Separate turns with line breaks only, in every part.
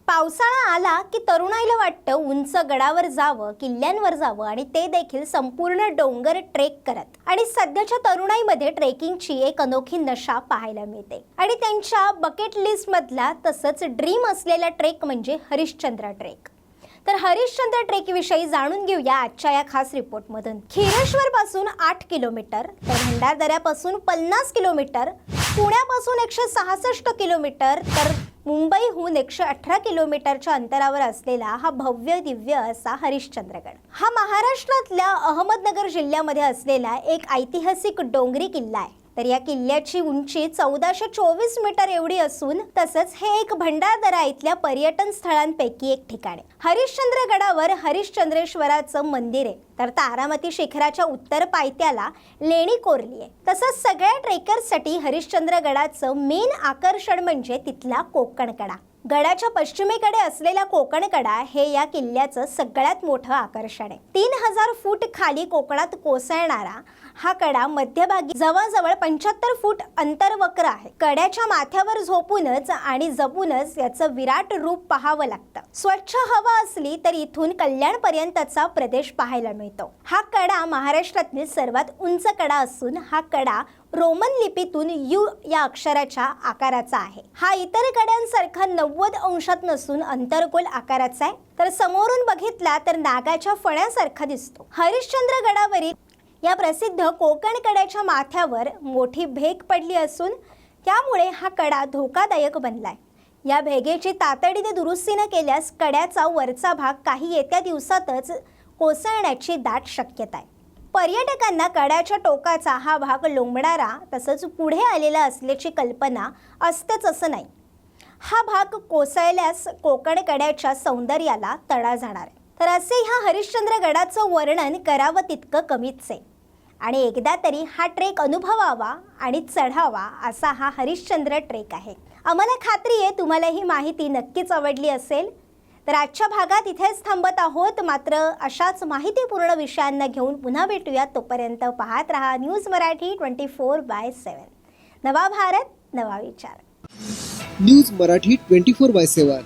पावसाळा आला की तरुणाईला वाटतं उंच गडावर जावं, किल्ल्यांवर जावं आणि ते देखील संपूर्ण डोंगर ट्रेक करत। आणि सध्याच्या तरुणाईमध्ये ट्रेकिंगची एक अनोखी नशा पाहायला मिळते आणि त्यांच्या बकेट लिस्ट मधला तसंच ड्रीम असलेला ट्रेक म्हणजे हरिश्चंद्र ट्रेक। तर हरिश्चंद्र ट्रेक विषयी जाणून घेऊया आजच्या या खास रिपोर्ट मधून। खिरेश्वर पासून 8 किलोमीटर, तर भंडारदऱ्यापासून 50 किलोमीटर, पुण्यापासून 166 किलोमीटर, तर मुंबईहून 118 किलोमीटरच्या अंतरावर असलेला हा भव्य दिव्य असा हरिश्चंद्रगड हा महाराष्ट्रातल्या अहमदनगर जिल्ह्यामध्ये असलेला एक ऐतिहासिक डोंगरी किल्ला आहे। तर या किल्ल्याची उंची 1424 मीटर एवढी असून तसंच हे एक भंडारदरा इथल्या पर्यटन स्थळांपैकी एक ठिकाण आहे। हरिश्चंद्रगडावर हरिश्चंद्रेश्वराचं मंदिर आहे, तर तारामती शिखराच्या उत्तर पायथ्याला लेणी कोरली आहे। तसंच सगळ्या ट्रेकर्ससाठी हरिश्चंद्रगडाचं मेन आकर्षण म्हणजे तिथला कोकणकडा। गडाच्या पश्चिमेकडे असलेला कोकणकडा हे या किल्ल्याचं सगळ्यात मोठं आकर्षण आहे। 3000 फूट खाली कोकणात कोसळणारा हा कडा मध्यभागी जवळजवळ 75 फूट अंतर्वक्र आहे। कड्याच्या माथ्यावर झोपूनच आणि जपूनच याचं विराट रूप पाहावं लागतं। स्वच्छ हवा असली तर इथून कल्याणपर्यंतचा प्रदेश पाहायला मिळतो। हा कडा महाराष्ट्रातील सर्वात उंच कडा असून हा कडा रोमन लिपीतून यू या अक्षराच्या आकाराचा आहे। हा इतर कड्यांसारखा 90 अंशात नसून अंतर्गोल आकाराचा आहे, तर समोरून बघितला तर नागाच्या फण्यासारखा दिसतो। हरिश्चंद्रगडावरील या प्रसिद्ध कोकण कड्याच्या माथ्यावर मोठी भेग पडली असून त्यामुळे हा कडा धोकादायक बनलाय। या भेगेची तातडीने दुरुस्ती न केल्यास कड्याचा वरचा भाग काही येत्या दिवसातच कोसळण्याची दाट शक्यता आहे। पर्यटकांना कड्याच्या टोकाचा हा भाग लोंबणारा तसंच पुढे आलेला असल्याची कल्पना असतेच असं नाही। हा भाग कोसळल्यास कोकण कड्याच्या सौंदर्याला तडा जाणार आहे। तर असे ह्या हरिश्चंद्रगडाचं वर्णन करावं तितकं कमीच आहे आणि एकदा तरी हा ट्रेक अनुभवावा आणि चढावा असा हा हरिश्चंद्र ट्रेक आहे। आम्हाला खात्री आहे तुम्हाला ही माहिती नक्कीच आवडली असेल। तर आजच्या भागात इथेच थांबत आहोत, मात्र अशाच माहितीपूर्ण विषयांना घेऊन पुन्हा भेटूया। तोपर्यंत पाहत रहा न्यूज मराठी 24/7। नवा भारत नवा विचार।
न्यूज मराठी 24/7,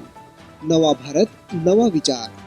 नवा भारत नवा विचार।